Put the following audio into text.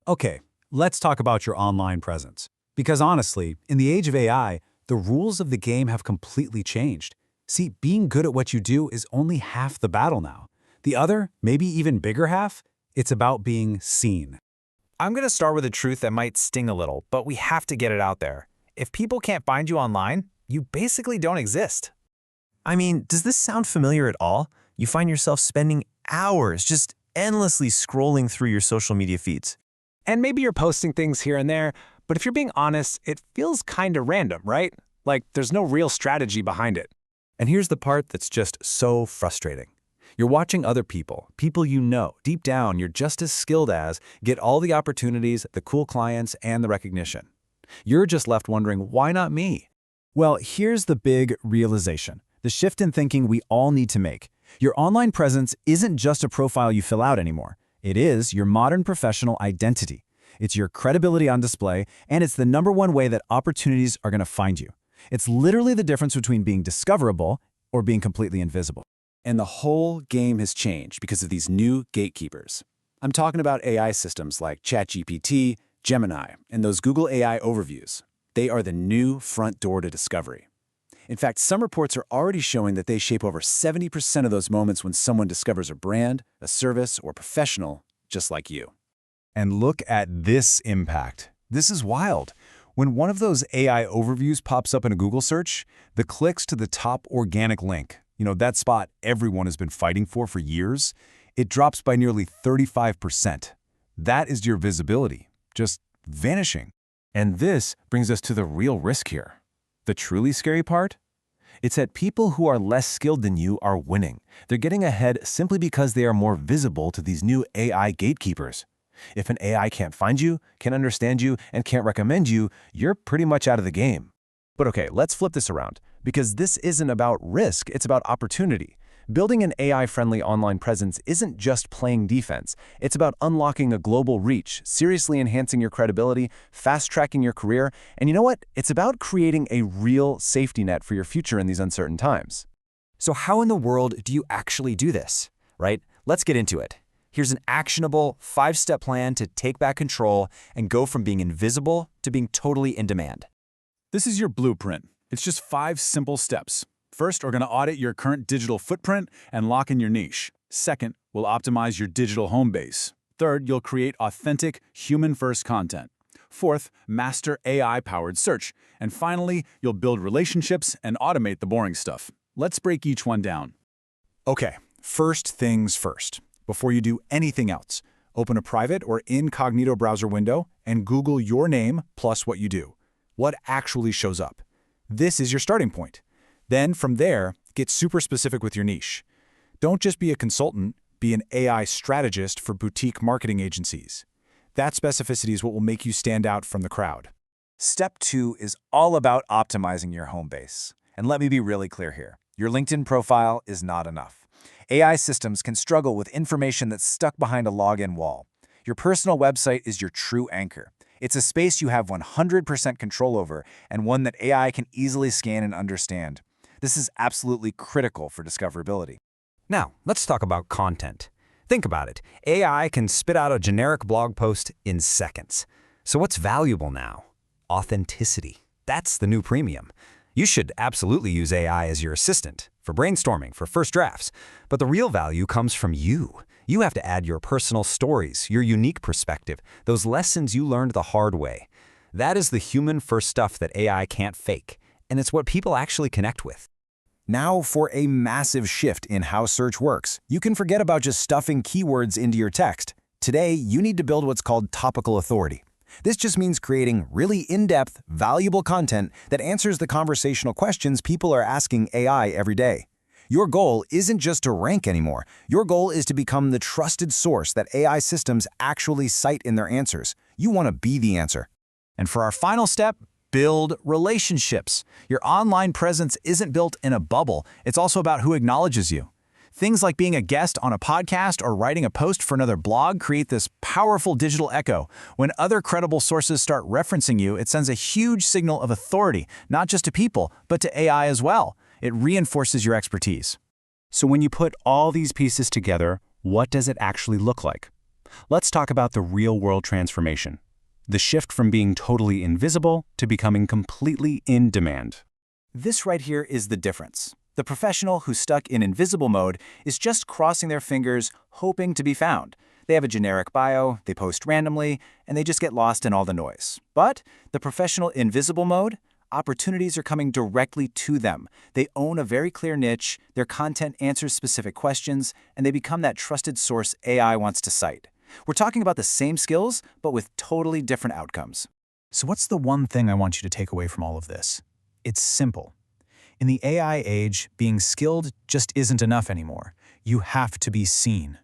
Okay, let's talk about your online presence. Because honestly, in the age of AI, the rules of the game have completely changed. See, being good at what you do is only half the battle now. The other, maybe even bigger half, it's about being seen. I'm going to start with a truth that might sting a little, but we have to get it out there. If people can't find you online, you basically don't exist. I mean, does this sound familiar at all? You find yourself spending hours just endlessly scrolling through your social media feeds. And maybe you're posting things here and there, but if you're being honest, it feels kind of random, right? Like there's no real strategy behind it. And here's the part that's just so frustrating. You're watching other people you know, deep down you're just as skilled as, get all the opportunities, the cool clients, and the recognition. You're just left wondering, why not me? Well, here's the big realization, the shift in thinking we all need to make. Your online presence isn't just a profile you fill out anymore. It is your modern professional identity. It's your credibility on display, and it's the #1 way that opportunities are going to find you. It's literally the difference between being discoverable or being completely invisible. And the whole game has changed because of these new gatekeepers. I'm talking about AI systems like ChatGPT, Gemini, and those Google AI overviews. They are the new front door to discovery. In fact, some reports are already showing that they shape over 70% of those moments when someone discovers a brand, a service, or professional just like you. And look at this impact. This is wild. When one of those AI overviews pops up in a Google search, the clicks to the top organic link, that spot everyone has been fighting for years, it drops by nearly 35%. That is your visibility, just vanishing. And this brings us to the real risk here. The truly scary part? It's that people who are less skilled than you are winning. They're getting ahead simply because they are more visible to these new AI gatekeepers. If an AI can't find you, can't understand you, and can't recommend you, you're pretty much out of the game. But okay, let's flip this around, because this isn't about risk, it's about opportunity. Building an AI-friendly online presence isn't just playing defense. It's about unlocking a global reach, seriously enhancing your credibility, fast-tracking your career, and you know what? It's about creating a real safety net for your future in these uncertain times. So how in the world do you actually do this, right? Let's get into it. Here's an actionable 5-step plan to take back control and go from being invisible to being totally in demand. This is your blueprint. It's just 5 simple steps. First, we're going to audit your current digital footprint and lock in your niche. Second, we'll optimize your digital home base. Third, you'll create authentic, human-first content. Fourth, master AI-powered search. And finally, you'll build relationships and automate the boring stuff. Let's break each one down. Okay, first things first. Before you do anything else, open a private or incognito browser window and Google your name plus what you do. What actually shows up? This is your starting point. Then, from there, get super specific with your niche. Don't just be a consultant, be an AI strategist for boutique marketing agencies. That specificity is what will make you stand out from the crowd. Step 2 is all about optimizing your home base. And let me be really clear here. Your LinkedIn profile is not enough. AI systems can struggle with information that's stuck behind a login wall. Your personal website is your true anchor. It's a space you have 100% control over and one that AI can easily scan and understand. This is absolutely critical for discoverability. Now, let's talk about content. Think about it. AI can spit out a generic blog post in seconds. So what's valuable now? Authenticity. That's the new premium. You should absolutely use AI as your assistant, for brainstorming, for first drafts. But the real value comes from you. You have to add your personal stories, your unique perspective, those lessons you learned the hard way. That is the human-first stuff that AI can't fake, and it's what people actually connect with. Now for a massive shift in how search works. You can forget about just stuffing keywords into your text. Today, you need to build what's called topical authority. This just means creating really in-depth, valuable content that answers the conversational questions people are asking AI every day. Your goal isn't just to rank anymore. Your goal is to become the trusted source that AI systems actually cite in their answers. You want to be the answer. And for our final step, build relationships. Your online presence isn't built in a bubble. It's also about who acknowledges you. Things like being a guest on a podcast or writing a post for another blog create this powerful digital echo. When other credible sources start referencing you, it sends a huge signal of authority, not just to people, but to AI as well. It reinforces your expertise. So when you put all these pieces together, what does it actually look like? Let's talk about the real-world transformation. The shift from being totally invisible to becoming completely in demand. This right here is the difference. The professional who's stuck in invisible mode is just crossing their fingers, hoping to be found. They have a generic bio, they post randomly, and they just get lost in all the noise. But the professional invisible mode, opportunities are coming directly to them. They own a very clear niche, their content answers specific questions, and they become that trusted source AI wants to cite. We're talking about the same skills, but with totally different outcomes. So what's the one thing I want you to take away from all of this? It's simple. In the AI age, being skilled just isn't enough anymore. You have to be seen.